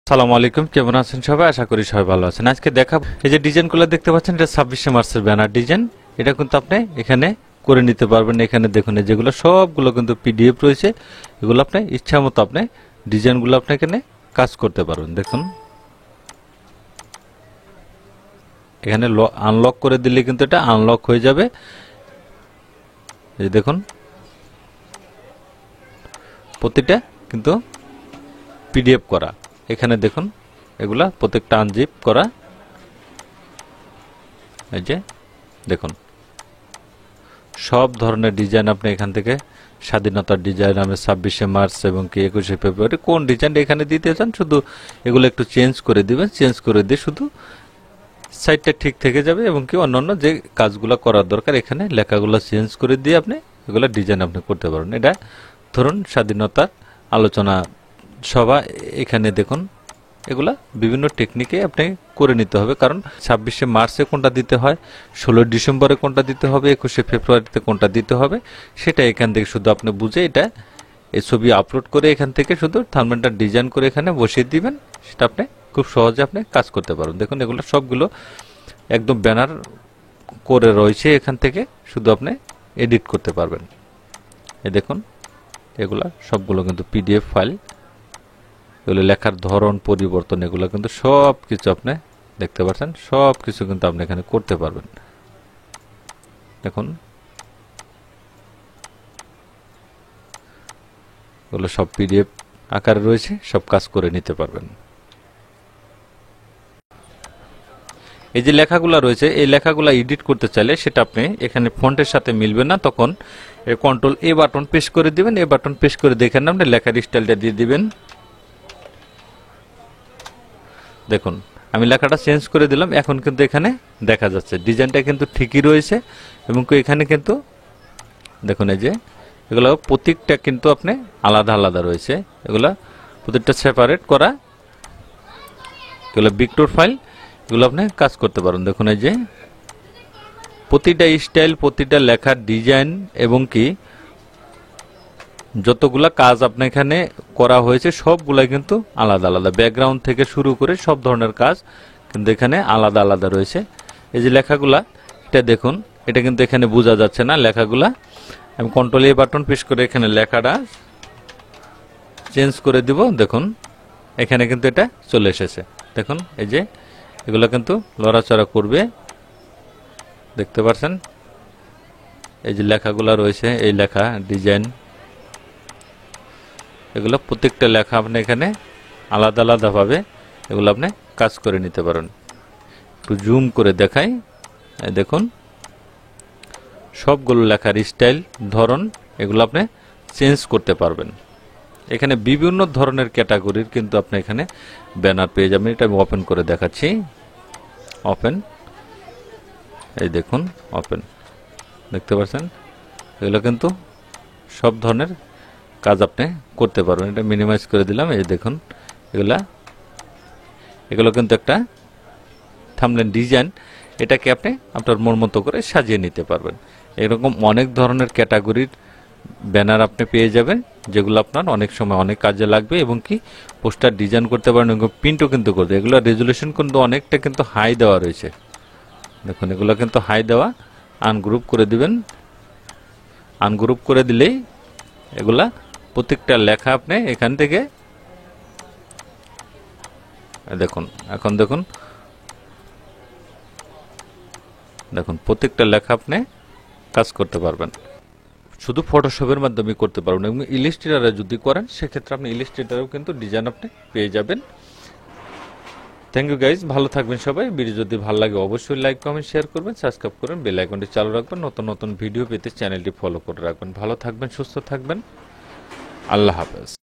আসসালামু আলাইকুম, কেমন আছেন সবাই? আশা করি সবাই ভালো আছেন। আজকে দেখাবো এই যে ডিজাইনগুলো দেখতে পাচ্ছেন, এটা 26শে মার্চের ব্যানার ডিজাইন। এটা কিন্তু আপনি এখানে করে নিতে পারবেন। এখানে দেখুন যেগুলো সবগুলো কিন্তু পিডিএফ রয়েছে, এগুলো আপনি ইচ্ছা মতো আপনি ডিজাইনগুলো আপনি এখানে কাজ করতে পারবেন। দেখুন এখানে আনলক করে দিলে কিন্তু এটা আনলক হয়ে যাবে। এই দেখুন প্রতিটা কিন্তু পিডিএফ করা। এখানে দেখুন এগুলা প্রত্যেকটা আনজিপ করা। এই যে দেখুন সব ধরনের ডিজাইন আপনি এখান থেকে স্বাধীনতার ডিজাইন, আমি 26শে মার্চ এবং কি 21শে ফেব্রুয়ারি কোন ডিজাইনটা এখানে দিতে চান শুধু এগুলো একটু চেঞ্জ করে দিবেন। চেঞ্জ করে দিয়ে শুধু সাইডটা ঠিক থেকে যাবে এবং কি অন্যান্য যে কাজগুলো করার দরকার এখানে লেখাগুলো চেঞ্জ করে দিয়ে আপনি এগুলো ডিজাইন আপনি করতে পারেন। এটা ধরুন স্বাধীনতার আলোচনা সভা, এখানে দেখুন এগুলা বিভিন্ন টেকনিকে আপনি করে নিতে হবে, কারণ 26শে মার্চে কোনটা দিতে হয়, 16 ডিসেম্বরে কোনটা দিতে হবে, 21শে ফেব্রুয়ারিতে কোনটা দিতে হবে, সেটা এখান থেকে শুধু আপনি বুঝে এটা এই ছবি আপলোড করে এখান থেকে শুধু থাম্বনেলটা ডিজাইন করে এখানে বসিয়ে দিবেন। সেটা আপনি খুব সহজে আপনি কাজ করতে পারবেন। দেখুন এগুলো সবগুলো একদম ব্যানার করে রয়েছে, এখান থেকে শুধু আপনি এডিট করতে পারবেন। এই দেখুন এগুলা সবগুলো কিন্তু পিডিএফ ফাইল, এগুলো লেখার ধরন পরিবর্তন এগুলো কিন্তু সব কিছু আপনি দেখতে পাচ্ছেন, সব কিছু কিন্তু আপনি এখানে করতে পারবেন। দেখুন এগুলো সব পিডিএফ আকারে রয়েছে, সব কাজ করে নিতে পারবেন। এই যে লেখাগুলো রয়েছে, এই লেখাগুলো এডিট করতে চাইলে সেটা আপনি এখানে ফন্টের সাথে মিলবে না, তখন কন্ট্রোল এ বাটন প্রেস করে দিবেন। এ বাটন প্রেস করে দেখেন আপনি লেখার স্টাইলটা দিয়ে দিবেন। দেখুন আমি লেখাটা চেঞ্জ করে দিলাম, এখন কিন্তু এখানে দেখা যাচ্ছে ডিজাইনটা কিন্তু ঠিকই রয়েছে এবং এখানে কিন্তু দেখুন এই যে এগুলো প্রত্যেকটা কিন্তু আপনি আলাদা আলাদা রয়েছে, এগুলা প্রত্যেকটা সেপারেট করা, এগুলো ভিক্টর ফাইল, এগুলো আপনি কাজ করতে পারেন। দেখুন এই যে প্রতিটা স্টাইল, প্রতিটা লেখার ডিজাইন এবং কি যতগুলা কাজ আপনার এখানে করা হয়েছে সবগুলাই কিন্তু আলাদা আলাদা, ব্যাকগ্রাউন্ড থেকে শুরু করে সব ধরনের কাজ কিন্তু এখানে আলাদা আলাদা রয়েছে। এই যে লেখাগুলা, এটা দেখুন এটা কিন্তু এখানে বোঝা যাচ্ছে না লেখাগুলা। আমি কন্ট্রোল এ বাটন প্রেস করে এখানে লেখাটা চেঞ্জ করে দিব। দেখুন এখানে কিন্তু এটা চলে এসেছে। দেখুন এই যে এগুলো কিন্তু লড়াচড়া করবে, দেখতে পাচ্ছেন এই যে লেখাগুলা রয়েছে, এই লেখা ডিজাইন এগুলো প্রত্যেকটা লেখা আপনি এখানে আলাদা আলাদা ভাবে এগুলো আপনি কাজ করে নিতে পারেন। একটু জুম করে দেখাই, দেখুন সবগুলো লেখার স্টাইল, ধরন এগুলো আপনি চেঞ্জ করতে পারবেন। এখানে বিভিন্ন ধরনের ক্যাটাগরির কিন্তু আপনি এখানে ব্যানার পেয়ে যাবেন। এটা আমি ওপেন করে দেখাচ্ছি। ওপেন, এই দেখুন ওপেন, দেখতে পাচ্ছেন এগুলো কিন্তু সব ধরনের কাজ আপনি করতে পারবেন। এটা মিনিমাইজ করে দিলাম। এই দেখুন এগুলো কিন্তু একটা থাম্বনেল ডিজাইন, এটাকে আপনি আপনার মন মতো করে সাজিয়ে নিতে পারবেন। এরকম অনেক ধরনের ক্যাটাগরির ব্যানার আপনি পেয়ে যাবেন, যেগুলো আপনার অনেক সময় অনেক কাজে লাগবে এবং কি পোস্টার ডিজাইন করতে পারেন এবং প্রিন্টও কিন্তু করতে। এগুলো রেজুলেশন কিন্তু অনেকটা কিন্তু হাই দেওয়া রয়েছে। দেখুন এগুলো কিন্তু হাই দেওয়া, আনগ্রুপ করে দিবেন। আনগ্রুপ করে দিলেই এগুলা প্রত্যেকটা লেখা আপনি এখান থেকে দেখুন, এখন দেখুন দেখুন প্রত্যেকটা লেখা আপনি কাজ করতে পারবেন, শুধু ফটোশপের মাধ্যমে করতে পারবেন। এবং ইলাস্ট্রেটরে যদি করেন সেক্ষেত্রে আপনি ইলাস্ট্রেটরেও কিন্তু ডিজাইন আপনি পেয়ে যাবেন। থ্যাংক ইউ গাইজ, ভালো থাকবেন সবাই। ভিডিও যদি ভালো লাগে অবশ্যই লাইক কমেন্ট শেয়ার করবেন, সাবস্ক্রাইব করবেন, বেল আইকনটি চালু রাখবেন, নতুন নতুন ভিডিও পেতে চ্যানেলটি ফলো করে রাখবেন। ভালো থাকবেন, সুস্থ থাকবেন, আল্লাহ হাফেজ।